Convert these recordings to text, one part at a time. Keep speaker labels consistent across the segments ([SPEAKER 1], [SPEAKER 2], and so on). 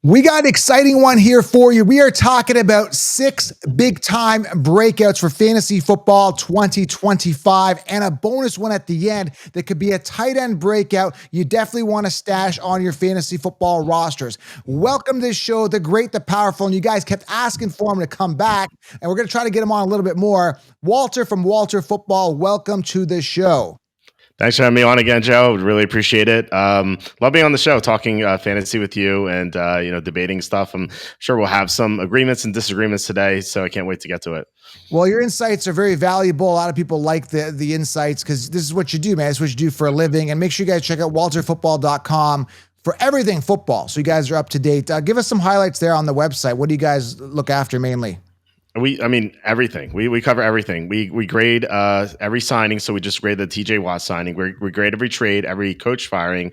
[SPEAKER 1] We got an exciting one here for you. We are talking about 6 big-time breakouts for fantasy football 2025 and a bonus one at the end that could be a tight end breakout you definitely want to stash on your fantasy football rosters. Welcome to the show, the great, the powerful, and you guys kept asking for him to come back, and we're going to try to get him on a little bit more. Walter from Walter Football, welcome to the show.
[SPEAKER 2] Thanks for having me on again, Joe. Really appreciate it. Love being on the show, talking fantasy with you and debating stuff. I'm sure we'll have some agreements and disagreements today, so I can't wait to get to it.
[SPEAKER 1] Well, your insights are very valuable. A lot of people like the insights because this is what you do, man. It's what you do for a living. And make sure you guys check out walterfootball.com for everything football, so you guys are up to date. Give us some highlights there on the website. What do you guys look after mainly?
[SPEAKER 2] Everything. We cover everything. We grade every signing. So we just grade the TJ Watt signing. We grade every trade, every coach firing.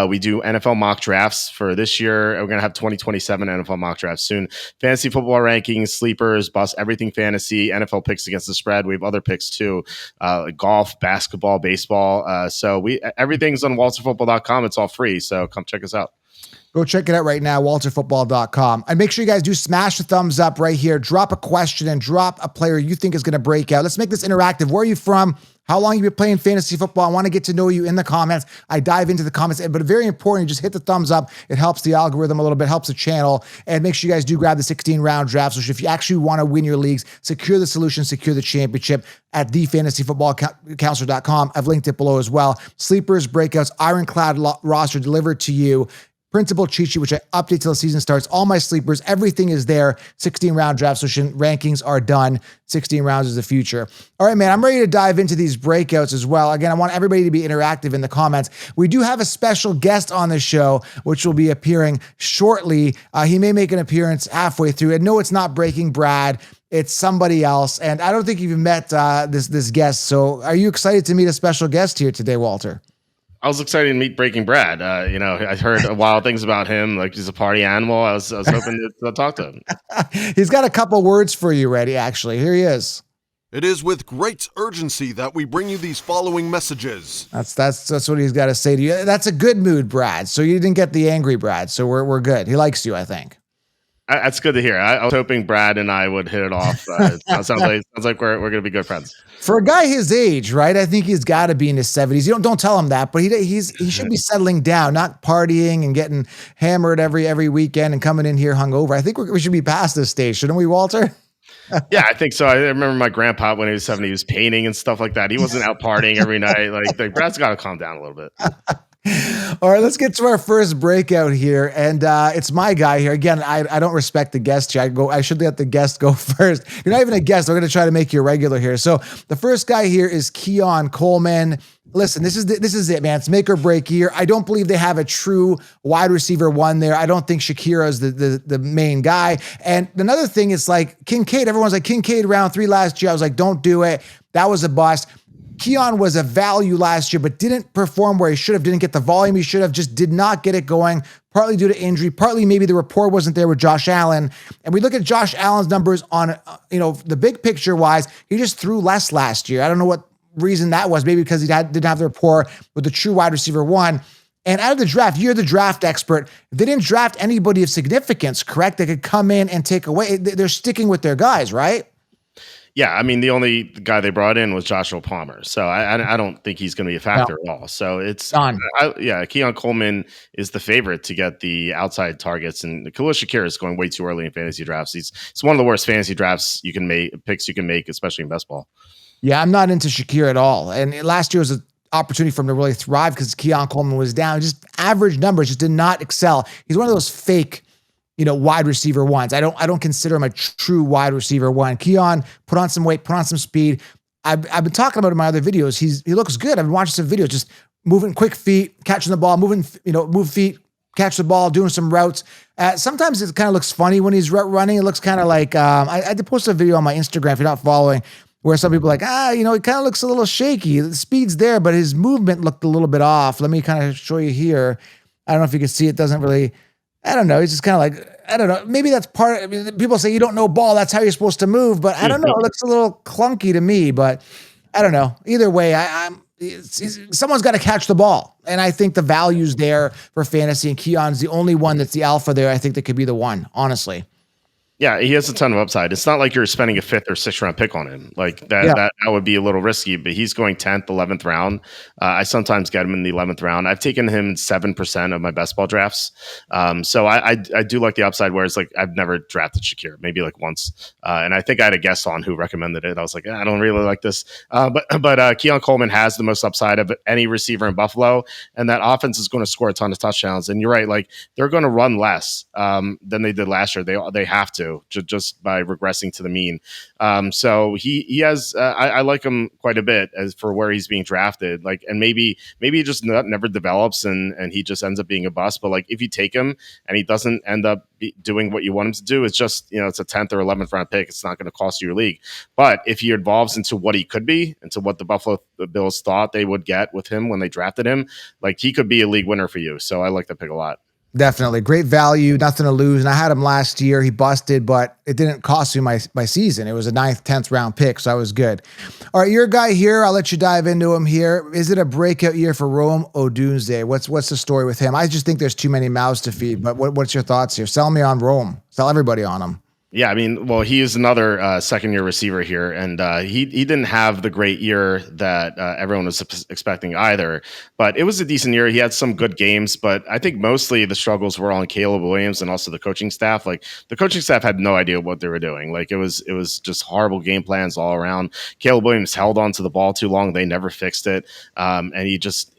[SPEAKER 2] We do NFL mock drafts for this year. We're going to have 2027 NFL mock drafts soon. Fantasy football rankings, sleepers, bust, everything fantasy, NFL picks against the spread. We have other picks too, golf, basketball, baseball. So everything's on walterfootball.com. It's all free. So come check us out.
[SPEAKER 1] Go check it out right now, walterfootball.com. And make sure you guys do smash the thumbs up right here. Drop a question and drop a player you think is going to break out. Let's make this interactive. Where are you from? How long have you been playing fantasy football? I want to get to know you in the comments. I dive into the comments, but very important, just hit the thumbs up. It helps the algorithm a little bit, helps the channel. And make sure you guys do grab the 16-round draft. So if you actually want to win your leagues, secure the solution, secure the championship at thefantasyfootballcounselor.com. I've linked it below as well. Sleepers, breakouts, ironclad roster delivered to you. Principal cheat sheet, which I update till the season starts. All my sleepers, everything is there. 16-round draft solution. Rankings are done. 16 rounds is the future. All right, man, I'm ready to dive into these breakouts as well. Again, I want everybody to be interactive in the comments. We do have a special guest on the show, which will be appearing shortly. He may make an appearance halfway through. And no, it's not Breaking Brad. It's somebody else. And I don't think you've met this guest. So are you excited to meet a special guest here today, Walter?
[SPEAKER 2] I was excited to meet Breaking Brad. I heard wild things about him, like he's a party animal. I was hoping to talk to him.
[SPEAKER 1] He's got a couple words for you ready, actually. Here he is.
[SPEAKER 3] It is with great urgency that we bring you these following messages.
[SPEAKER 1] That's what he's got to say to you. That's a good mood, Brad. So you didn't get the angry Brad. So we're good. He likes you, I think.
[SPEAKER 2] That's good to hear. I was hoping Brad and I would hit it off. Sounds like we're going to be good friends.
[SPEAKER 1] For a guy his age, right? I think he's got to be in his 70s. You don't tell him that, but he should be settling down, not partying and getting hammered every weekend and coming in here hungover. I think we should be past this stage, shouldn't we, Walter?
[SPEAKER 2] Yeah, I think so. I remember my grandpa when he was 70, he was painting and stuff like that. He wasn't out partying every night. Like Brad's got to calm down a little bit.
[SPEAKER 1] All right, let's get to our first breakout here. And it's my guy here. Again, I don't respect the guest here. I should let the guest go first. You're not even a guest. We're going to try to make you a regular here. So the first guy here is Keon Coleman. Listen, this is it, man. It's make or break year. I don't believe they have a true wide receiver one there. I don't think Shakira is the main guy. And another thing is like Kincaid. Everyone's like Kincaid round 3 last year. I was like, don't do it. That was a bust. Keon was a value last year, but didn't perform where he should have, didn't get the volume he should have, just did not get it going, partly due to injury, partly maybe the rapport wasn't there with Josh Allen. And we look at Josh Allen's numbers on, the big picture wise, he just threw less last year. I don't know what reason that was, maybe because he didn't have the rapport with the true wide receiver one. And out of the draft, you're the draft expert. They didn't draft anybody of significance, correct? They could come in and take away. They're sticking with their guys, right?
[SPEAKER 2] Yeah, I mean, the only guy they brought in was Joshua Palmer. So I don't think he's going to be a factor at all. So it's
[SPEAKER 1] done.
[SPEAKER 2] Keon Coleman is the favorite to get the outside targets. And Khalil Shakir is going way too early in fantasy drafts. It's one of the worst fantasy drafts picks you can make, especially in best ball.
[SPEAKER 1] Yeah, I'm not into Shakir at all. And last year was an opportunity for him to really thrive because Keon Coleman was down. Just average numbers, just did not excel. He's one of those fake wide receiver ones. I don't consider him a true wide receiver one. Keon put on some weight, put on some speed. I've been talking about it in my other videos. He looks good. I've been watching some videos, just moving quick feet, catching the ball, move feet, catch the ball, doing some routes. Sometimes it kind of looks funny when he's running. It looks kind of like, I did post a video on my Instagram if you're not following, where some people are like, he kind of looks a little shaky. The speed's there, but his movement looked a little bit off. Let me kind of show you here. I don't know if you can see it. Doesn't really, I don't know. He's just kind of like, I don't know. Maybe that's part of it. People say you don't know ball. That's how you're supposed to move. But I don't know. It looks a little clunky to me. But I don't know. Either way, someone's got to catch the ball. And I think the value's there for fantasy, and Keon's the only one that's the alpha there. I think that could be the one, honestly.
[SPEAKER 2] Yeah, he has a ton of upside. It's not like you're spending a 5th or 6th round pick on him. Like that,
[SPEAKER 1] Yeah.
[SPEAKER 2] that would be a little risky, but he's going 10th, 11th round. I sometimes get him in the 11th round. I've taken him in 7% of my best ball drafts. So I do like the upside, whereas like I've never drafted Shakir, maybe like once. And I think I had a guest on who recommended it. I was like, I don't really like this. But Keon Coleman has the most upside of any receiver in Buffalo, and that offense is going to score a ton of touchdowns. And you're right, like they're going to run less than they did last year. They have to. Just by regressing to the mean. So he has, I like him quite a bit as for where he's being drafted. Like, and maybe he just never develops and he just ends up being a bust. But like, if you take him and he doesn't end up doing what you want him to do, it's just, it's a 10th or 11th round pick. It's not going to cost you your league. But if he evolves into what he could be, into what the Buffalo Bills thought they would get with him when they drafted him, like he could be a league winner for you. So I like the pick a lot.
[SPEAKER 1] Definitely. Great value, nothing to lose. And I had him last year. He busted, but it didn't cost me my season. It was a 9th, 10th round pick, so I was good. All right, your guy here, I'll let you dive into him here. Is it a breakout year for Rome Odunze? What's the story with him? I just think there's too many mouths to feed, but what's your thoughts here? Sell me on Rome. Sell everybody on him.
[SPEAKER 2] Yeah, I mean, well, he is another second-year receiver here, and he didn't have the great year that everyone was expecting either. But it was a decent year. He had some good games, but I think mostly the struggles were on Caleb Williams and also the coaching staff. Like the coaching staff had no idea what they were doing. Like it was just horrible game plans all around. Caleb Williams held on to the ball too long. They never fixed it, and he just.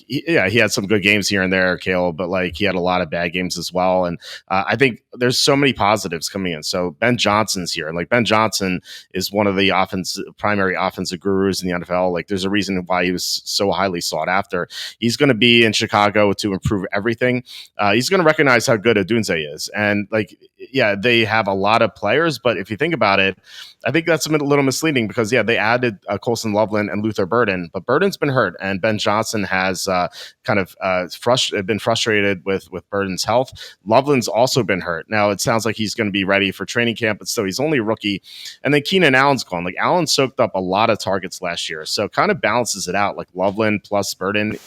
[SPEAKER 2] He had some good games here and there, Caleb, but like he had a lot of bad games as well. And I think there's so many positives coming in. So Ben Johnson's here, and like Ben Johnson is one of the primary offensive gurus in the NFL. Like there's a reason why he was so highly sought after. He's going to be in Chicago to improve everything. He's going to recognize how good Odunze is, and like they have a lot of players, but if you think about it, I think that's a little misleading because they added Colson Loveland and Luther Burden, but Burden's been hurt, and Ben Johnson has been frustrated with Burden's health. Loveland's also been hurt. Now it sounds like he's going to be ready for training camp, but still he's only a rookie. And then Keenan Allen's gone. Like Allen soaked up a lot of targets last year, so kind of balances it out. Like Loveland plus Burden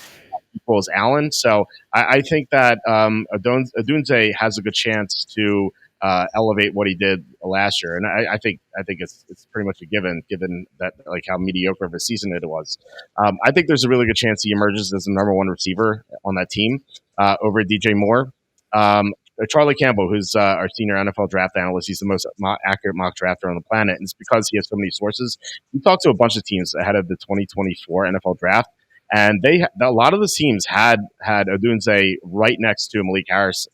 [SPEAKER 2] equals Allen. So I think that Odunze has a good chance to elevate what he did last year, and I think it's pretty much a given that like how mediocre of a season it was. I think there's a really good chance he emerges as the number one receiver on that team over DJ Moore. Charlie Campbell, who's our senior NFL draft analyst, he's the most accurate mock drafter on the planet, and it's because he has so many sources. We talked to a bunch of teams ahead of the 2024 NFL draft. And a lot of the teams had Odunze right next to Malik Harris,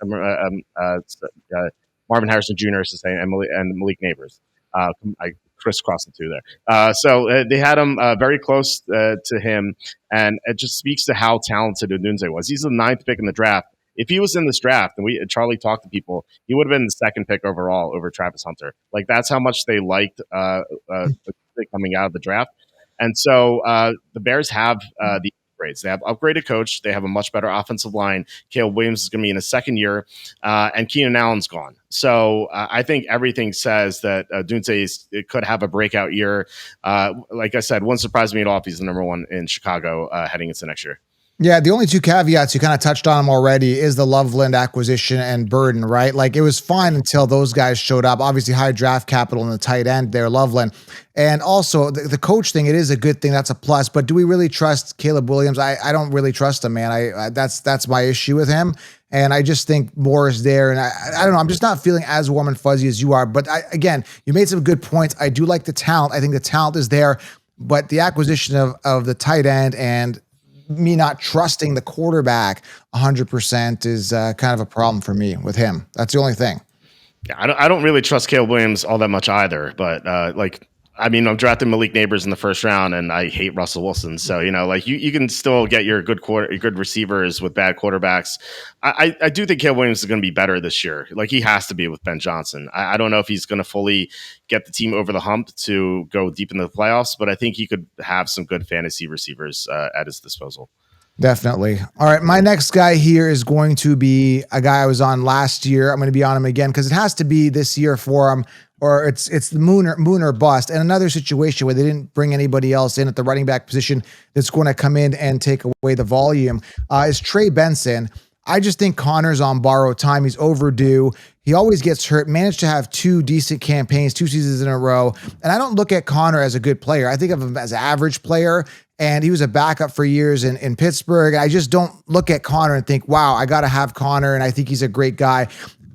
[SPEAKER 2] Marvin Harrison Jr. is to say, and Malik Neighbors. I crisscrossed the two there. So they had him very close to him, and it just speaks to how talented Odunze was. He's the 9th pick in the draft. If he was in this draft, and Charlie talked to people, he would have been the 2nd pick overall over Travis Hunter. Like that's how much they liked coming out of the draft. And so the Bears have the upgrades. They have upgraded coach. They have a much better offensive line. Caleb Williams is going to be in his 2nd year, and Keenan Allen's gone. So I think everything says that Odunze could have a breakout year. Like I said, wouldn't surprise me at all if he's the number one in Chicago heading into next year.
[SPEAKER 1] Yeah, the only two caveats, you kind of touched on them already, is the Loveland acquisition and Burden, right? Like it was fine until those guys showed up. Obviously, high draft capital in the tight end there, Loveland. And also the coach thing, it is a good thing. That's a plus. But do we really trust Caleb Williams? I don't really trust him, man. That's my issue with him. And I just think more is there. And I don't know. I'm just not feeling as warm and fuzzy as you are. But again, you made some good points. I do like the talent. I think the talent is there. But the acquisition of the tight end and me not trusting the quarterback 100% is kind of a problem for me with him. That's the only thing.
[SPEAKER 2] Yeah, I don't really trust Caleb Williams all that much either. But I'm drafting Malik Neighbors in the 1st round, and I hate Russell Wilson. So you can still get your good receivers with bad quarterbacks. I do think Caleb Williams is going to be better this year. Like he has to be with Ben Johnson. I don't know if he's going to fully get the team over the hump to go deep into the playoffs, but I think he could have some good fantasy receivers at his disposal.
[SPEAKER 1] Definitely. All right. My next guy here is going to be a guy I was on last year. I'm going to be on him again because it has to be this year for him. or it's the moon or bust. And another situation where they didn't bring anybody else in at the running back position that's going to come in and take away the volume is Trey Benson. I just think Connor's on borrowed time. He's overdue. He always gets hurt, managed to have 2 decent campaigns, 2 seasons in a row. And I don't look at Connor as a good player. I think of him as an average player. And he was a backup for years in Pittsburgh. I just don't look at Connor and think, wow, I got to have Connor. And I think he's a great guy.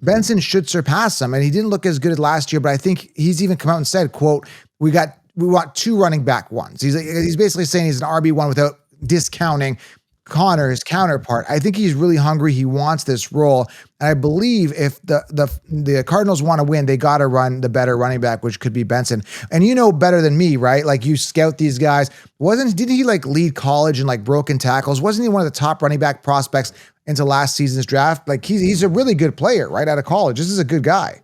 [SPEAKER 1] Benson should surpass him. And he didn't look as good as last year, but I think he's even come out and said, quote, we want 2 running back ones. He's basically saying he's an RB1 without discounting Connor, his counterpart. I think he's really hungry. He wants this role. And I believe if the Cardinals want to win, they got to run the better running back, which could be Benson. And you know better than me, right? Like you scout these guys. Didn't he like lead college in like broken tackles? Wasn't he one of the top running back prospects into last season's draft? Like he's a really good player right out of college. This is a good guy.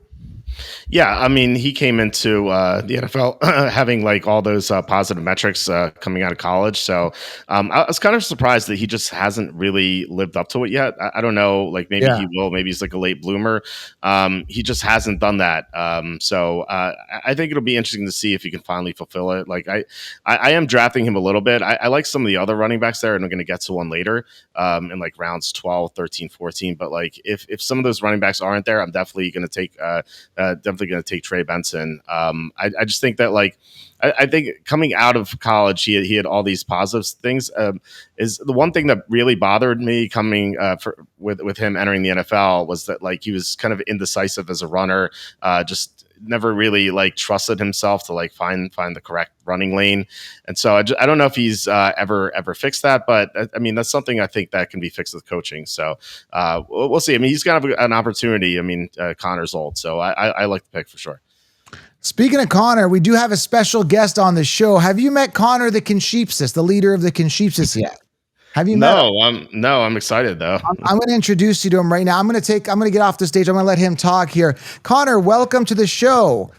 [SPEAKER 2] Yeah, I mean, he came into the NFL having like all those positive metrics coming out of college. So I was kind of surprised that he just hasn't really lived up to it yet. I don't know, like maybe he will. Maybe he's like a late bloomer. He just hasn't done that. So I think it'll be interesting to see if he can finally fulfill it. Like I am drafting him a little bit. I like some of the other running backs there, and I'm going to get to one later in like rounds 12, 13, 14. But like if some of those running backs aren't there, I'm definitely going to take going to take Trey Benson. I just think that like I think coming out of college, he had all these positive things. Is the one thing that really bothered me coming with him entering the NFL was that like he was kind of indecisive as a runner. Just never really like trusted himself to like find the correct running lane. And so I don't know if he's ever fixed that, but I mean, that's something I think that can be fixed with coaching. So we'll see. I mean, he's got an opportunity. I mean, Connor's old, so I like the pick for sure.
[SPEAKER 1] Speaking of Connor, we do have a special guest on the show. Have you met Connor the Kinshipsis, the leader of the Kinshipsis yet? Have you met him?
[SPEAKER 2] No, I'm excited though.
[SPEAKER 1] I'm going to introduce you to him right now. I'm going to get off the stage. I'm going to let him talk here. Connor, welcome to the show.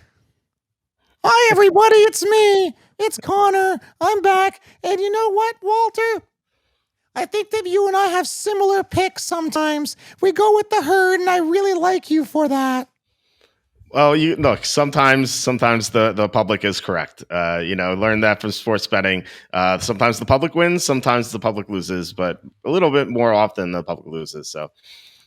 [SPEAKER 1] Hi, everybody. It's me. It's Connor. I'm back. And you know what, Walter? I think that you and I have similar picks sometimes. We go with the herd, and I really like you for that.
[SPEAKER 2] Well, you look, sometimes the public is correct. Learn that from sports betting. Sometimes the public wins, sometimes the public loses, but a little bit more often the public loses. So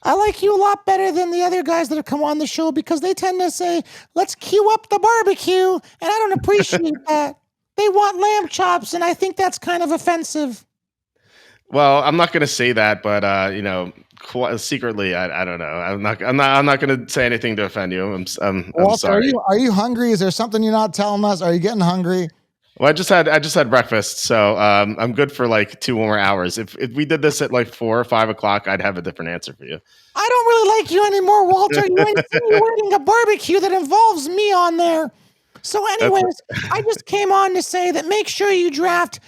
[SPEAKER 1] I like you a lot better than the other guys that have come on the show because they tend to say, let's cue up the barbecue. And I don't appreciate that. They want lamb chops, and I think that's kind of offensive.
[SPEAKER 2] Well, I'm not going to say that, but secretly, I don't know. I'm not going to say anything to offend you. I'm
[SPEAKER 1] Walter,
[SPEAKER 2] sorry.
[SPEAKER 1] Are you hungry? Is there something you're not telling us? Are you getting hungry?
[SPEAKER 2] Well, I just had breakfast, so I'm good for like 2 more hours. If we did this at like 4 or 5 o'clock, I'd have a different answer for you.
[SPEAKER 1] I don't really like you anymore, Walter. You're insinuating a barbecue that involves me on there. So, anyways, I just came on to say that make sure you draft.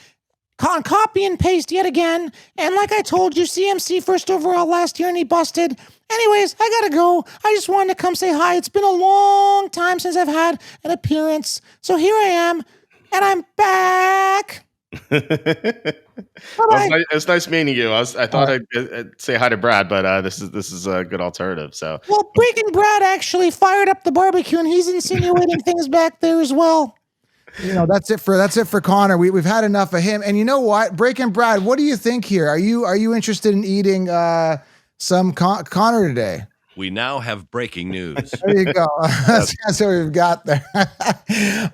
[SPEAKER 1] Copy and paste yet again. And like I told you, CMC first overall last year and he busted. Anyways, I gotta go. I just wanted to come say hi. It's been a long time since I've had an appearance. So here I am, and I'm back.
[SPEAKER 2] It's nice meeting you. I thought I'd say hi to Brad, but this is a good alternative. So
[SPEAKER 1] Breaking Brad actually fired up the barbecue, and he's insinuating things back there as well. That's it for Connor. We've had enough of him. And you know what, Breaking Brad, what do you think here? Are you interested in eating some Connor today?
[SPEAKER 4] We now have breaking news.
[SPEAKER 1] There you go. That's what we've got there.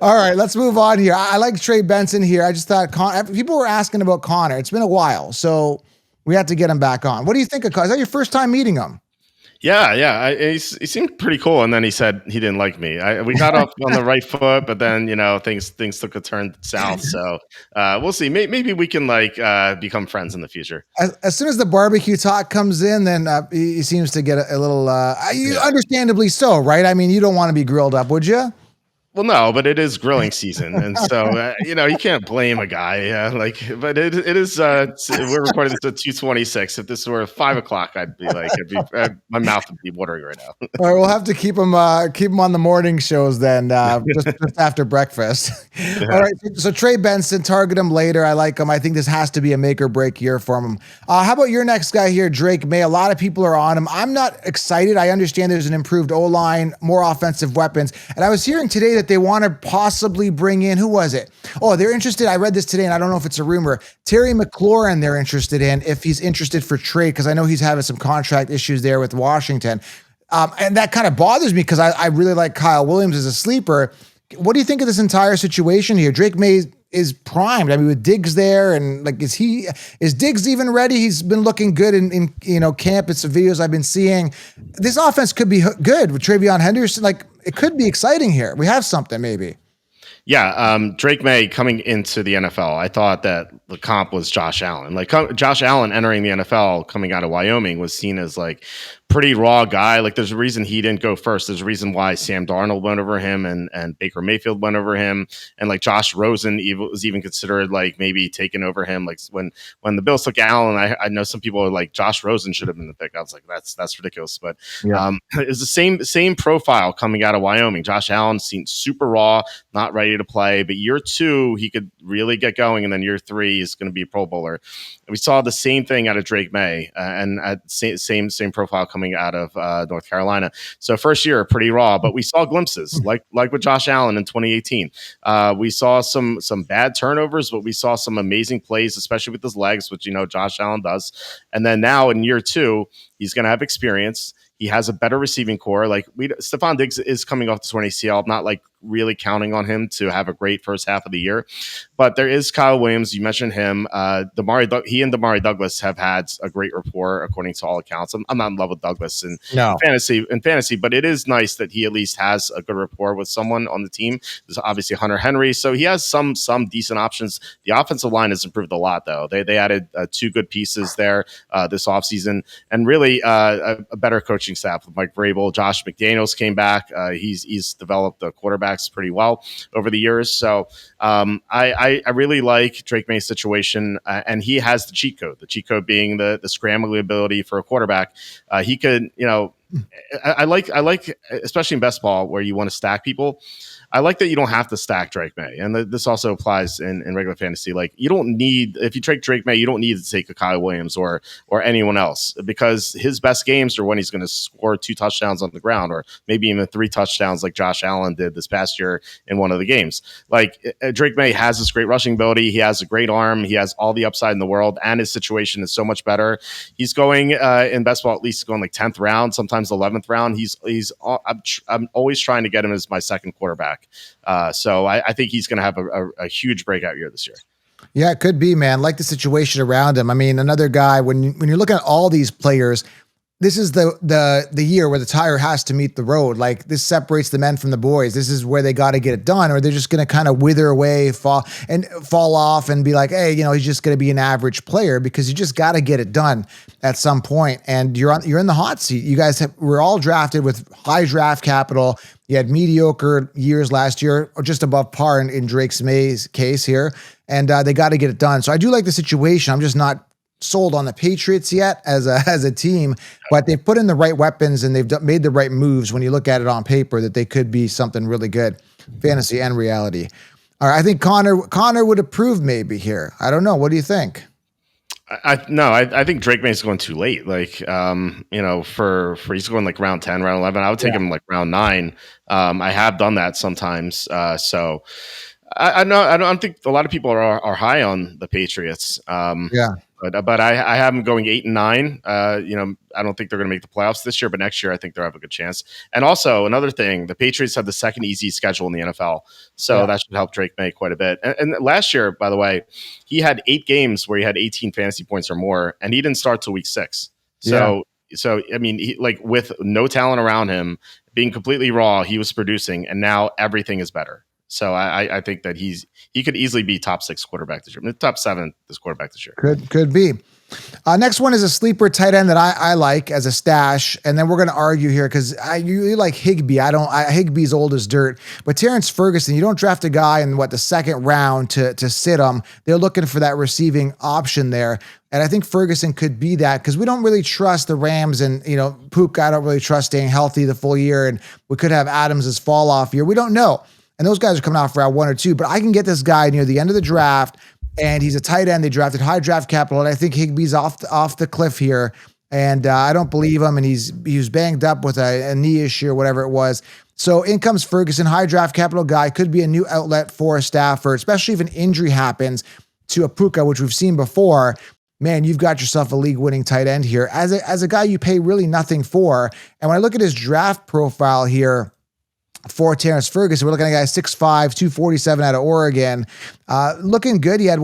[SPEAKER 1] All right, let's move on here. I like Trey Benson here. I just thought people were asking about Connor. It's been a while, so we had to get him back on. What do you think of Connor? Is that your first time meeting him?
[SPEAKER 2] Yeah. He seemed pretty cool, and then he said he didn't like me. We got off on the right foot, but then things took a turn south. So we'll see. Maybe we can become friends in the future.
[SPEAKER 1] As soon as the barbecue talk comes in, then he seems to get a little. Understandably so, right? I mean, you don't want to be grilled up, would you?
[SPEAKER 2] Well, no, but it is grilling season, and so you can't blame a guy. But it is. We're recording this at 2:26. If this were 5 o'clock, my mouth would be watering right now.
[SPEAKER 1] All right, we'll have to keep him on the morning shows then, just after breakfast. All
[SPEAKER 2] Yeah.
[SPEAKER 1] right, so Trey Benson, target him later. I like him. I think this has to be a make or break year for him. How about your next guy here, Drake May? A lot of people are on him. I'm not excited. I understand there's an improved O line, more offensive weapons, and I was hearing today that they want to possibly bring in, who was it? Oh, they're interested. I read this today, and I don't know if it's a rumor. Terry McLaurin, they're interested in if he's interested for trade because I know he's having some contract issues there with Washington. And that kind of bothers me because I really like Kyle Williams as a sleeper. What do you think of this entire situation here? Drake May is primed. I mean, with Diggs there, and like, is Diggs even ready? He's been looking good in camp. It's the videos I've been seeing. This offense could be good with Travion Henderson. Like, it could be exciting here. We have something maybe.
[SPEAKER 2] Yeah, Drake May coming into the NFL, I thought that the comp was Josh Allen. Like Josh Allen entering the NFL, coming out of Wyoming, was seen as like pretty raw guy. Like there's a reason he didn't go first. There's a reason why Sam Darnold went over him and Baker Mayfield went over him, and like Josh Rosen was even considered like maybe taking over him. Like when the Bills took Allen, I know some people are like Josh Rosen should have been the pick. I was like that's ridiculous, but it was the same profile coming out of Wyoming. Josh Allen seemed super raw, not ready to play, but year 2 he could really get going, and then year 3 is going to be a Pro Bowler. And we saw the same thing out of Drake May, and same profile coming out of North Carolina. So first year pretty raw, but we saw glimpses like with Josh Allen in 2018. We saw some bad turnovers, but we saw some amazing plays, especially with his legs, which Josh Allen does. And then now in year 2, he's going to have experience. He has a better receiving core. Like Stephon Diggs is coming off the torn ACL. I'm not like really counting on him to have a great first half of the year, but there is Kyle Williams. You mentioned him. He and Damari Douglas have had a great rapport according to all accounts. I'm not in love with Douglas in fantasy, but it is nice that he at least has a good rapport with someone on the team. There's obviously Hunter Henry, so he has some decent options. The offensive line has improved a lot, though. They added 2 good pieces there this offseason, and really a better coaching staff with Mike Vrabel. Josh McDaniels came back. He's developed the quarterbacks pretty well over the years. So I really like Drake May's situation, and he has the cheat code. The cheat code being the scrambling ability for a quarterback. He could, I like, especially in best ball where you want to stack people. I like that you don't have to stack Drake May, and this also applies in regular fantasy. Like you don't need, if you take Drake May, you don't need to take a Kyle Williams or anyone else, because his best games are when he's going to score 2 touchdowns on the ground, or maybe even 3 touchdowns like Josh Allen did this past year in one of the games. Like Drake May has this great rushing ability, he has a great arm, he has all the upside in the world, and his situation is so much better. He's going in best ball at least going like 10th round, sometimes 11th round. I'm always trying to get him as my second quarterback. So I think he's going to have a huge breakout year this year.
[SPEAKER 1] Yeah, it could be, man. Like the situation around him. I mean, another guy, when you're looking at all these players, this is the year where the tire has to meet the road. Like this separates the men from the boys. This is where they got to get it done, or they're just going to kind of wither away, fall off, and be like, hey, he's just going to be an average player, because you just got to get it done at some point. And you're in the hot seat. You guys were all drafted with high draft capital. You had mediocre years last year, or just above par in Drake May's case here, and they got to get it done. So I do like the situation. I'm just not sold on the Patriots yet as a team, but they've put in the right weapons and they've made the right moves when you look at it on paper that they could be something really good, fantasy and reality. All right, I think Connor would approve maybe here. I don't know. What do you think?
[SPEAKER 2] I think Drake May's going too late. Like, for he's going like round 10, round 11. I would take him like round 9. I have done that sometimes. So I don't think a lot of people are high on the Patriots. But I have them going 8 and 9. I don't think they're going to make the playoffs this year, but next year I think they'll have a good chance. And also another thing, the Patriots have the second easy schedule in the NFL, so that should help Drake May quite a bit. And last year, by the way, he had 8 games where he had 18 fantasy points or more, and he didn't start till week 6. So I mean, he, like with no talent around him, being completely raw, he was producing, and now everything is better. So I think that he could easily be top 6 quarterback this year. I mean, top 7 this quarterback this year.
[SPEAKER 1] Could be. Next one is a sleeper tight end that I like as a stash, and then we're going to argue here because you like Higbee. Higbee's old as dirt, but Terrence Ferguson, you don't draft a guy in the second round to sit him. They're looking for that receiving option there, and I think Ferguson could be that because we don't really trust the Rams, and Puka, I don't really trust staying healthy the full year, and we could have Adams' fall off year. We don't know, and those guys are coming out for round 1 or 2, but I can get this guy near the end of the draft. And he's a tight end. They drafted high draft capital, and I think Higbee's off the cliff here. And I don't believe him. And he was banged up with a knee issue or whatever it was. So in comes Ferguson, high draft capital guy, could be a new outlet for Stafford, especially if an injury happens to a Puka, which we've seen before. Man, you've got yourself a league-winning tight end here as a guy you pay really nothing for. And when I look at his draft profile here, for Terrence Ferguson, we're looking at a guy 6'5", 247 out of Oregon. Looking good. He had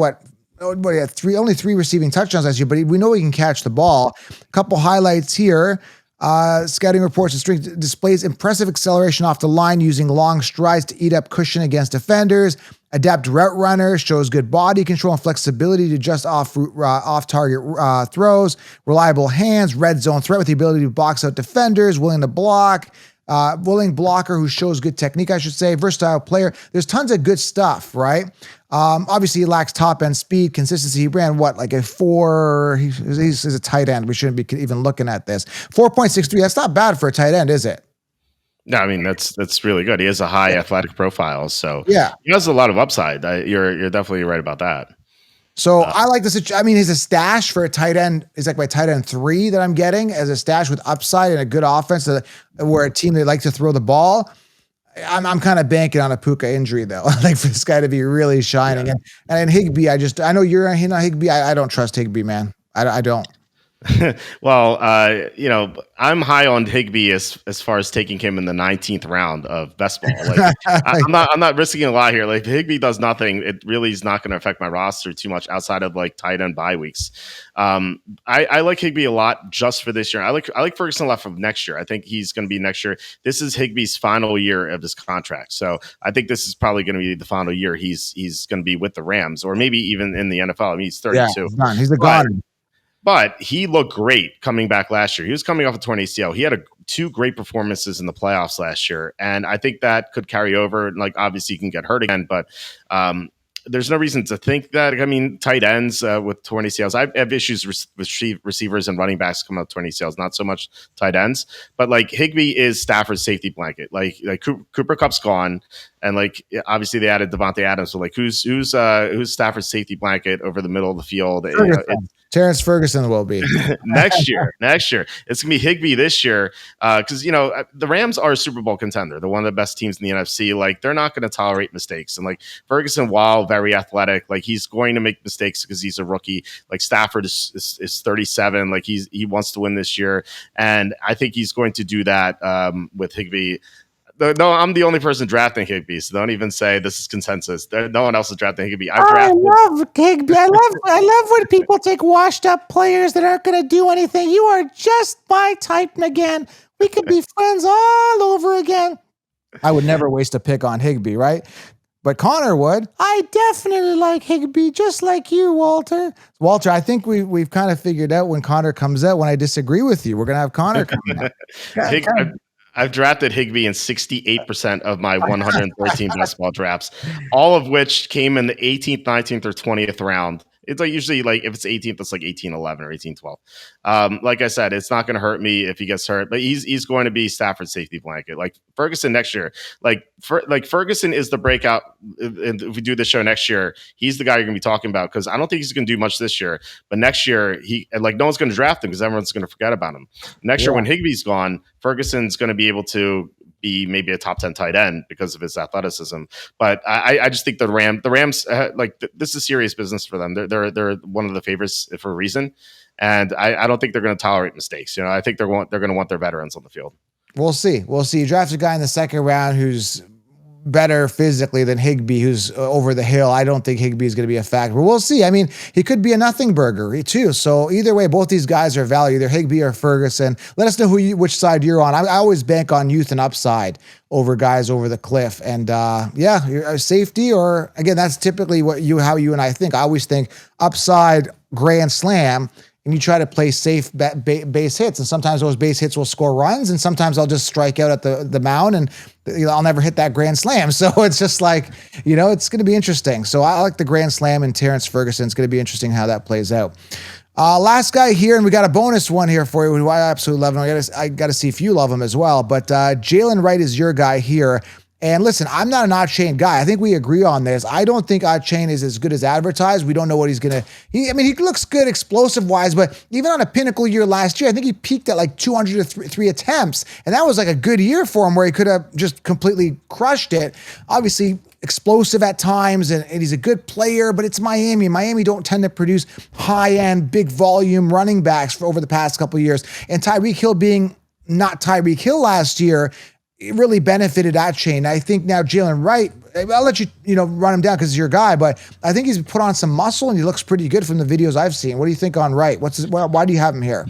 [SPEAKER 1] only 3 receiving touchdowns last year, but we know he can catch the ball. A couple highlights here. Scouting reports and strength displays impressive acceleration off the line using long strides to eat up cushion against defenders. Adept route runner, shows good body control and flexibility to adjust off-target throws. Reliable hands, red zone threat with the ability to box out defenders, willing to block. Willing blocker who shows good technique, I should say. Versatile player. There's tons of good stuff, right? Obviously, he lacks top end speed, consistency. He ran like a 4. He's a tight end. We shouldn't be even looking at this. 4.63. That's not bad for a tight end, is it?
[SPEAKER 2] No, I mean that's really good. He has a high athletic profile, so
[SPEAKER 1] yeah,
[SPEAKER 2] he has a lot of upside. You're definitely right about that.
[SPEAKER 1] So I like this. I mean, he's a stash for a tight end. He's like my tight end 3 that I'm getting as a stash with upside and a good offense where a team, they like to throw the ball. I'm kind of banking on a Puka injury though. Like for this guy to be really shining. Yeah. And Higbee, I know you're on Higbee. I don't trust Higbee, man. I don't.
[SPEAKER 2] Well, I'm high on Higbee as far as taking him in the 19th round of best ball. Like, I'm not risking a lot here. Like Higbee does nothing. It really is not going to affect my roster too much outside of like tight end bye weeks. I like Higbee a lot just for this year. I like Ferguson left from next year. I think he's going to be next year. This is Higbee's final year of his contract. So I think this is probably going to be the final year he's going to be with the Rams or maybe even in the NFL. I mean, he's 32.
[SPEAKER 1] Yeah, he's a goner.
[SPEAKER 2] But he looked great coming back last year. He was coming off a torn ACL. He had 2 great performances in the playoffs last year. And I think that could carry over. Like, obviously, he can get hurt again. But there's no reason to think that. I mean, tight ends with torn ACLs. I have issues with receivers and running backs coming out with torn ACLs, not so much tight ends. But, like, Higbee is Stafford's safety blanket. Like Cooper Kupp's gone. And, like, obviously, they added Devontae Adams. So, like, who's Stafford's safety blanket over the middle of the field?
[SPEAKER 1] Terrence Ferguson will be
[SPEAKER 2] next year. It's gonna be Higbee this year because the Rams are a Super Bowl contender. They're one of the best teams in the NFC. Like they're not going to tolerate mistakes. And like Ferguson, while very athletic, like he's going to make mistakes because he's a rookie. Like Stafford is 37. Like he wants to win this year, and I think he's going to do that with Higbee. No, I'm the only person drafting Higbee, so don't even say this is consensus. No one else is drafting Higbee.
[SPEAKER 1] I love Higbee. I love when people take washed up players that aren't going to do anything. You are just my type again. We could be friends all over again. I would never waste a pick on Higbee, right? But Connor would. I definitely like Higbee, just like you, Walter. Walter, I think we've kind of figured out when Connor comes out when I disagree with you. We're going to have Connor coming out.
[SPEAKER 2] I've drafted Higbee in 68% of my 113 best ball drafts, all of which came in the 18th, 19th, or 20th round. It's like usually like if it's 18th, it's like 18-11 or 18-12. Like I said, it's not going to hurt me if he gets hurt, but he's going to be Stafford's safety blanket. Like Ferguson next year, like Ferguson is the breakout. If we do the show next year, he's the guy you're going to be talking about because I don't think he's going to do much this year. But next year, no one's going to draft him because everyone's going to forget about him. Next year, when Higbee's gone, Ferguson's going to be able to be maybe a top 10 tight end because of his athleticism. But I just think the Rams this is serious business for them. They're one of the favorites for a reason. And I don't think they're going to tolerate mistakes. I think they're going to want their veterans on the field.
[SPEAKER 1] We'll see. You draft a guy in the second round who's better physically than Higbee, who's over the hill. I don't think Higbee is going to be a factor. But we'll see. I mean, he could be a nothing burger too. So either way, both these guys are value, either Higbee or Ferguson. Let us know which side you're on. I always bank on youth and upside over guys over the cliff. And you're safety, or again, that's typically how you and I think. I always think upside grand slam and you try to play safe base hits. And sometimes those base hits will score runs, and sometimes I'll just strike out at the mound, and I'll never hit that grand slam. So it's just like, it's going to be interesting. So I like the grand slam and Terrence Ferguson. It's going to be interesting how that plays out. Last guy here, and we got a bonus one here for you, who I absolutely love. And I got to see if you love him as well. But Jalen Wright is your guy here. And listen, I'm not an Achane guy. I think we agree on this. I don't think Achane is as good as advertised. We don't know what he's going to... he looks good explosive-wise, but even on a pinnacle year last year, I think he peaked at like 203 attempts. And that was like a good year for him where he could have just completely crushed it. Obviously, explosive at times, and he's a good player, but it's Miami. Miami don't tend to produce high-end, big-volume running backs for over the past couple of years. And Tyreek Hill being not Tyreek Hill last year, it really benefited Achane. I think now Jalen Wright, I'll let you, run him down because he's your guy, but I think he's put on some muscle and he looks pretty good from the videos I've seen. What do you think on Wright? Why do you have him here?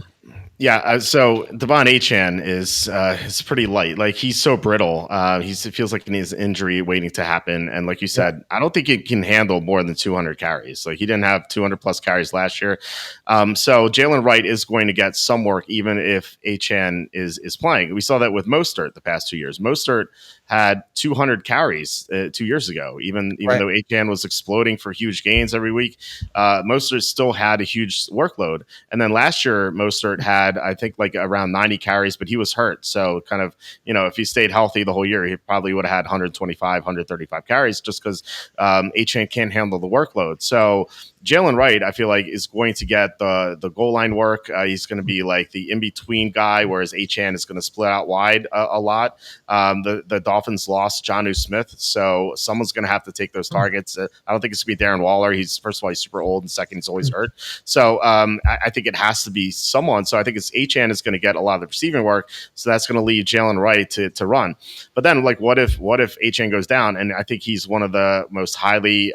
[SPEAKER 2] Yeah, so Devon Achane is pretty light. Like, he's so brittle. It feels like he needs injury waiting to happen. And like you said, I don't think he can handle more than 200 carries. Like, he didn't have 200 plus carries last year. So Jalen Wright is going to get some work even if Achane is playing. We saw that with Mostert the past 2 years. Mostert had 200 carries 2 years ago, even though Achane was exploding for huge gains every week. Mostert still had a huge workload. And then last year, Mostert had, I think, like around 90 carries, but he was hurt. So kind of, if he stayed healthy the whole year, he probably would have had 125, 135 carries just because Achane can't handle the workload. So Jalen Wright, I feel like, is going to get the goal line work. He's going to be like the in-between guy, whereas Achane is going to split out wide a lot. The Dolphins lost Jonnu Smith, so someone's going to have to take those targets. I don't think it's going to be Darren Waller. First of all, he's super old, and second, he's always hurt. So I think it has to be someone. So I think it's Achane is going to get a lot of the receiving work, so that's going to leave Jalen Wright to run. But then, like, what if Achane goes down? And I think he's one of the most highly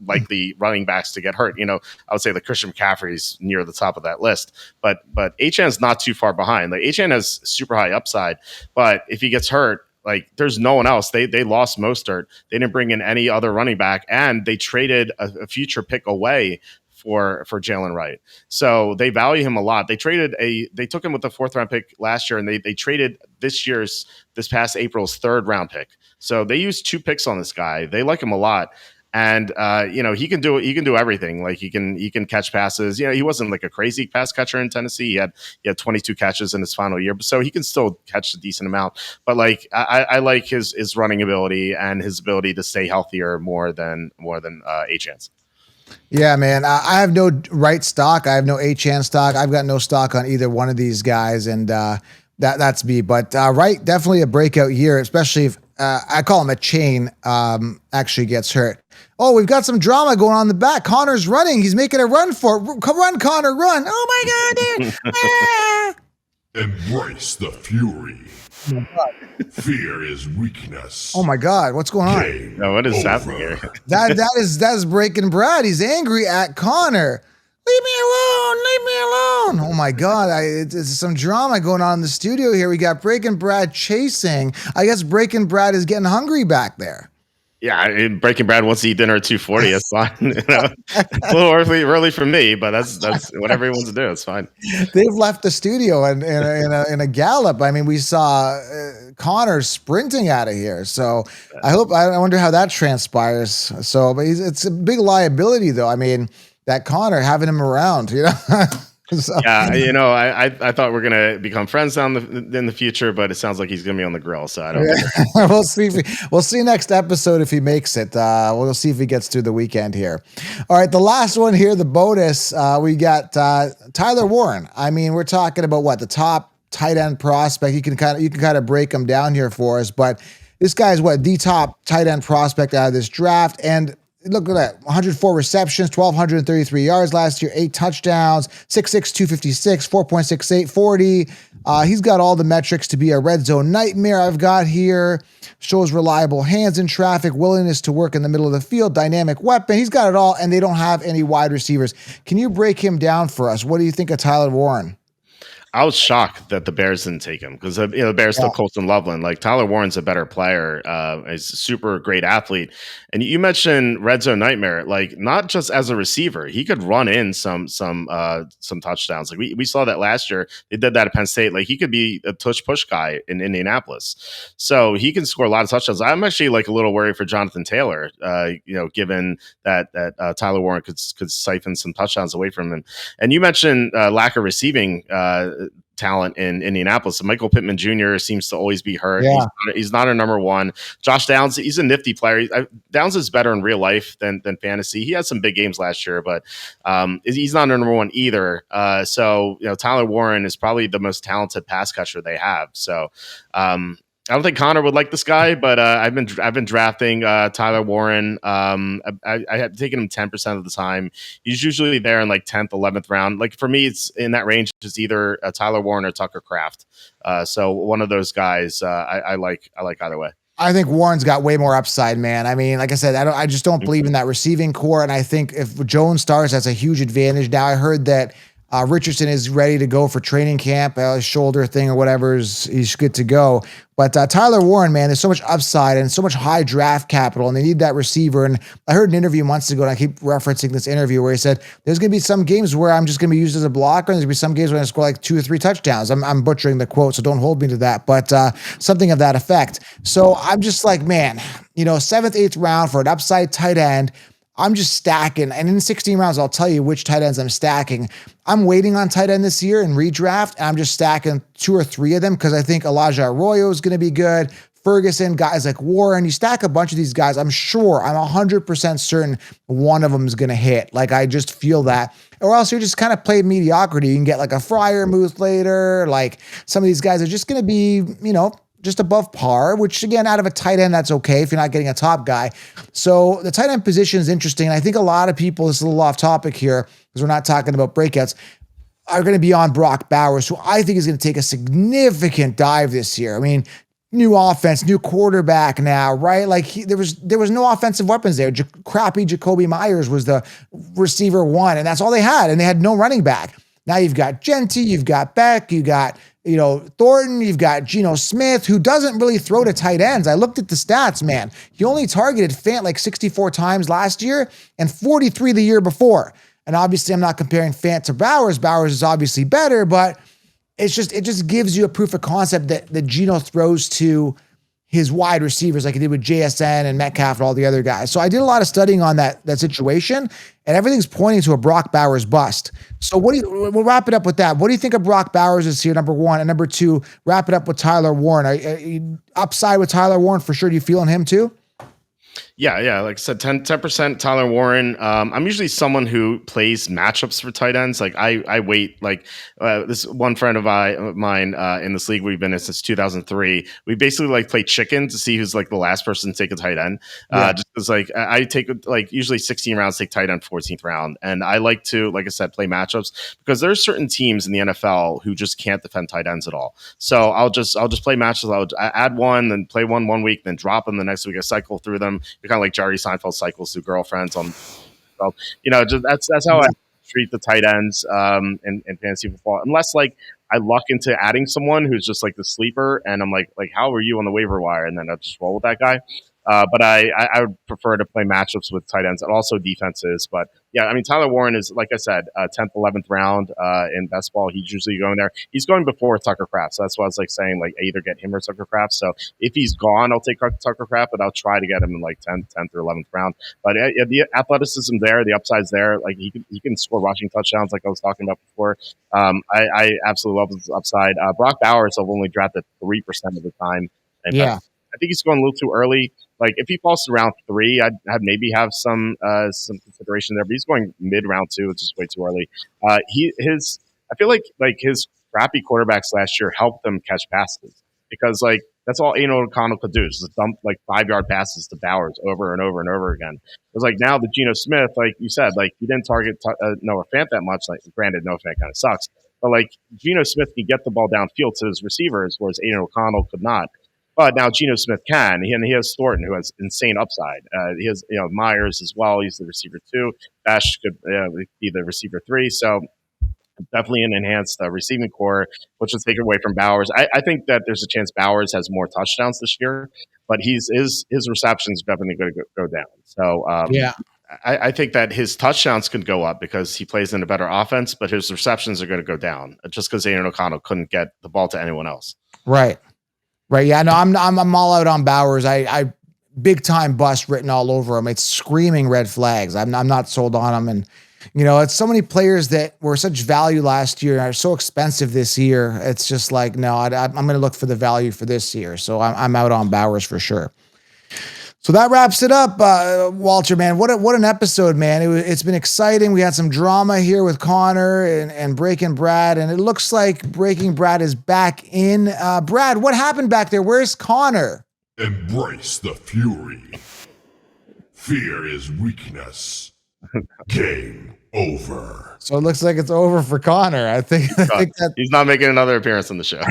[SPEAKER 2] likely running backs to get hurt. I would say the Christian McCaffrey's near the top of that list, but Achane's not too far behind. Like, Achane has super high upside, but if he gets hurt, like, there's no one else. They lost Mostert. They didn't bring in any other running back, and they traded a future pick away for Jalen Wright. So they value him a lot. They took him with the 4th round pick last year, and they traded this past April's 3rd round pick. So they used 2 picks on this guy. They like him a lot. And he can do everything. Like, he can catch passes. He wasn't like a crazy pass catcher in Tennessee. He had 22 catches in his final year, so he can still catch a decent amount. But like, I like his running ability and his ability to stay healthier more than Achane's.
[SPEAKER 1] Yeah, man. I have no Wright stock. I have no Achane stock. I've got no stock on either one of these guys, and that's me. But Wright, definitely a breakout year, especially if I call him a chain, actually gets hurt. Oh, we've got some drama going on in the back. Connor's running. He's making a run for it. Come run, Connor, run. Oh, my God, dude. Ah.
[SPEAKER 5] Embrace the fury. Fear is weakness.
[SPEAKER 1] Oh, my God. What's going on?
[SPEAKER 2] No, what is happening here?
[SPEAKER 1] That is Breaking Brad. He's angry at Connor. Leave me alone. Leave me alone. Oh, my God. It's some drama going on in the studio here. We got Breaking Brad chasing. I guess Breaking Brad is getting hungry back there.
[SPEAKER 2] Yeah, Breaking Brad wants to eat dinner at 2:40. That's fine. A little early for me, but that's whatever he wants to do. It's fine.
[SPEAKER 1] They've left the studio in a gallop. I mean, we saw Connor sprinting out of here. So I wonder how that transpires. So, but it's a big liability, though. I mean, that Connor having him around, So.
[SPEAKER 2] Yeah, I thought we're gonna become friends in the future, but it sounds like he's gonna be on the grill. So I don't.
[SPEAKER 1] Yeah. We'll see next episode if he makes it. We'll see if he gets through the weekend here. All right, the last one here, the bonus. We got Tyler Warren. I mean, we're talking about the top tight end prospect. You can kind of break him down here for us, but this guy is the top tight end prospect out of this draft. And look at that, 104 receptions, 1,233 yards last year, 8 touchdowns, 6'6", 256, 4.68, 40. He's got all the metrics to be a red zone nightmare. I've got here, shows reliable hands in traffic, willingness to work in the middle of the field, dynamic weapon. He's got it all, and they don't have any wide receivers. Can you break him down for us? What do you think of Tyler Warren?
[SPEAKER 2] I was shocked that the Bears didn't take him because the Bears
[SPEAKER 1] Yeah.
[SPEAKER 2] took Colton Loveland. Like Tyler Warren's a better player. He's a super great athlete. And you mentioned Red Zone Nightmare. Like not just as a receiver, he could run in some touchdowns. Like we saw that last year. They did that at Penn State. Like he could be a tush push guy in Indianapolis. So he can score a lot of touchdowns. I'm actually like a little worried for Jonathan Taylor. Given that Tyler Warren could siphon some touchdowns away from him. And you mentioned lack of receiving talent in Indianapolis. Michael Pittman Jr. seems to always be hurt.
[SPEAKER 1] Yeah.
[SPEAKER 2] He's not a number one. Josh Downs, he's a nifty player. Downs is better in real life than fantasy. He had some big games last year, but he's not a number one either. So Tyler Warren is probably the most talented pass catcher they have. So I don't think Connor would like this guy, but I've been drafting Tyler Warren. I have taken him 10% of the time. He's usually there in like 10th, 11th round. Like for me, it's in that range. It's either Tyler Warren or Tucker Kraft. So one of those guys I like either way.
[SPEAKER 1] I think Warren's got way more upside, man. I mean, like I said, I just don't believe in that receiving core, and I think if Jones starts, that's a huge advantage. Now I heard that Richardson is ready to go for training camp, shoulder thing or whatever, he's good to go. But Tyler Warren, man, there's so much upside and so much high draft capital, and they need that receiver. And I heard an interview months ago, and I keep referencing this interview where he said, there's going to be some games where I'm just going to be used as a blocker, and there's going to be some games where I score like 2 or 3 touchdowns. I'm butchering the quote, so don't hold me to that, but something of that effect. So I'm just like, man, 7th, 8th round for an upside tight end, I'm just stacking. And in 16 rounds, I'll tell you which tight ends I'm stacking. I'm waiting on tight end this year in redraft, and I'm just stacking 2 or 3 of them because I think Elijah Arroyo is going to be good. Ferguson, guys like Warren, you stack a bunch of these guys. I'm 100% certain one of them is going to hit. Like, I just feel that. Or else you're just kind of playing mediocrity. You can get like a Freiermuth later. Like some of these guys are just going to be, just above par, which again, out of a tight end, that's okay if you're not getting a top guy. So the tight end position is interesting. And I think a lot of people, this is a little off topic here because we're not talking about breakouts, are going to be on Brock Bowers, who I think is going to take a significant dive this year. I mean, new offense, new quarterback now, right? Like there was no offensive weapons there. Crappy Jacoby Myers was the receiver 1, and that's all they had. And they had no running back. Now you've got Genty, you've got Beck, you got Thornton, you've got Geno Smith, who doesn't really throw to tight ends. I looked at the stats, man. He only targeted Fant like 64 times last year and 43 the year before. And obviously, I'm not comparing Fant to Bowers. Bowers is obviously better, but it just gives you a proof of concept that Geno throws to his wide receivers like he did with JSN and Metcalf and all the other guys. So I did a lot of studying on that situation, and everything's pointing to a Brock Bowers bust. So we'll wrap it up with that. What do you think of Brock Bowers this year, number 1? And number 2, wrap it up with Tyler Warren. Are you upside with Tyler Warren for sure? Do you feel in him too?
[SPEAKER 2] Yeah. Like I said, 10% Tyler Warren. I'm usually someone who plays matchups for tight ends. Like I wait. Like this one friend of mine in this league we've been in since 2003. We basically like play chicken to see who's like the last person to take a tight end. Just because like I take like usually 16 rounds, take tight end 14th round, and I like to, like I said, play matchups because there's certain teams in the NFL who just can't defend tight ends at all. So I'll just play matchups. I'll add one, then play one week, then drop them the next week. I cycle through them. Kind of like Jerry Seinfeld cycles through girlfriends on, so just that's how I treat the tight ends in fantasy football. Unless like I luck into adding someone who's just like the sleeper, and I'm like how are you on the waiver wire, and then I just roll with that guy. But I would prefer to play matchups with tight ends and also defenses. But yeah, I mean, Tyler Warren is, like I said, 10th, 11th round in best ball. He's usually going there. He's going before Tucker Kraft. So that's why I was like saying, like, I either get him or Tucker Kraft. So if he's gone, I'll take Tucker Kraft, but I'll try to get him in like 10th or 11th round. But the athleticism there, the upside's there. Like he can score rushing touchdowns like I was talking about before. I absolutely love his upside. Brock Bowers I've only drafted 3% of the time. And
[SPEAKER 1] Yeah.
[SPEAKER 2] I think he's going a little too early. Like if he falls to round 3, I'd maybe have some consideration there. But he's going mid round 2, which is way too early. I feel like his crappy quarterbacks last year helped them catch passes because like that's all Aiden O'Connell could do is just dump like 5-yard passes to Bowers over and over and over again. It was like now the Geno Smith, like you said, like he didn't target Noah Fant that much. Like granted, Noah Fant kind of sucks, but like Geno Smith can get the ball downfield to his receivers, whereas Aiden O'Connell could not. But now Geno Smith can, and he has Thornton, who has insane upside. He has Myers as well. He's the receiver 2. Bash could be the receiver 3. So definitely an enhanced receiving core, which will take away from Bowers. I think that there's a chance Bowers has more touchdowns this year, but his receptions are definitely going to go down. So
[SPEAKER 1] Yeah.
[SPEAKER 2] I think that his touchdowns could go up because he plays in a better offense, but his receptions are going to go down just because Aiden O'Connell couldn't get the ball to anyone else.
[SPEAKER 1] Right. Right. Yeah. No, I'm all out on Bowers. I big time bust written all over him. It's screaming red flags. I'm not sold on him. And, it's so many players that were such value last year and are so expensive this year. It's just like, no, I'm going to look for the value for this year. So I'm out on Bowers for sure. So that wraps it up, Walter, man. What an episode, man. It's been exciting. We had some drama here with Connor and Breaking Brad, and it looks like Breaking Brad is back in. Brad, what happened back there? Where's Connor?
[SPEAKER 5] Embrace the fury. Fear is weakness. Game over.
[SPEAKER 1] So it looks like it's over for Connor. I think that
[SPEAKER 2] He's not making another appearance on the show.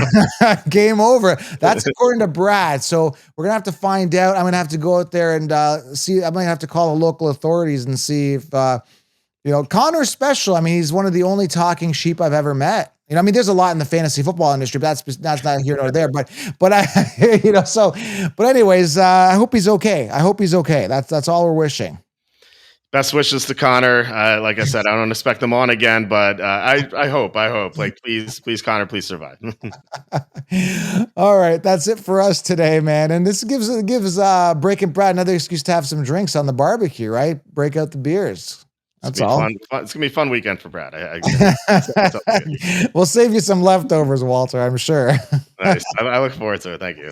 [SPEAKER 1] game over. That's according to Brad. So we're gonna have to find out. I'm gonna have to go out there and see. I'm gonna have to call the local authorities and see if Connor's special. I mean, he's one of the only talking sheep I've ever met. There's a lot in the fantasy football industry, but that's not here nor there. But anyways, I hope he's okay. That's all we're wishing.
[SPEAKER 2] Best wishes to Connor. Like I said, I don't expect him on again, but I hope. Like, please, Connor, please survive.
[SPEAKER 1] All right, that's it for us today, man. And this gives Breaking Brad another excuse to have some drinks on the barbecue, right? Break out the beers. That's all.
[SPEAKER 2] Fun. It's gonna be a fun weekend for Brad.
[SPEAKER 1] We'll save you some leftovers, Walter, I'm sure.
[SPEAKER 2] Nice. I look forward to it. Thank you.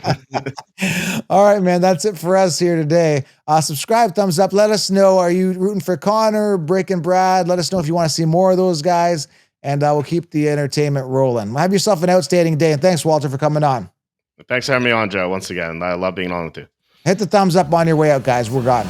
[SPEAKER 1] All right, man. That's it for us here today. Subscribe, thumbs up. Let us know. Are you rooting for Connor, Breaking Brad? Let us know if you want to see more of those guys, and we'll keep the entertainment rolling. Have yourself an outstanding day, and thanks, Walter, for coming on.
[SPEAKER 2] Thanks for having me on, Joe. Once again, I love being on with you.
[SPEAKER 1] Hit the thumbs up on your way out, guys. We're gone.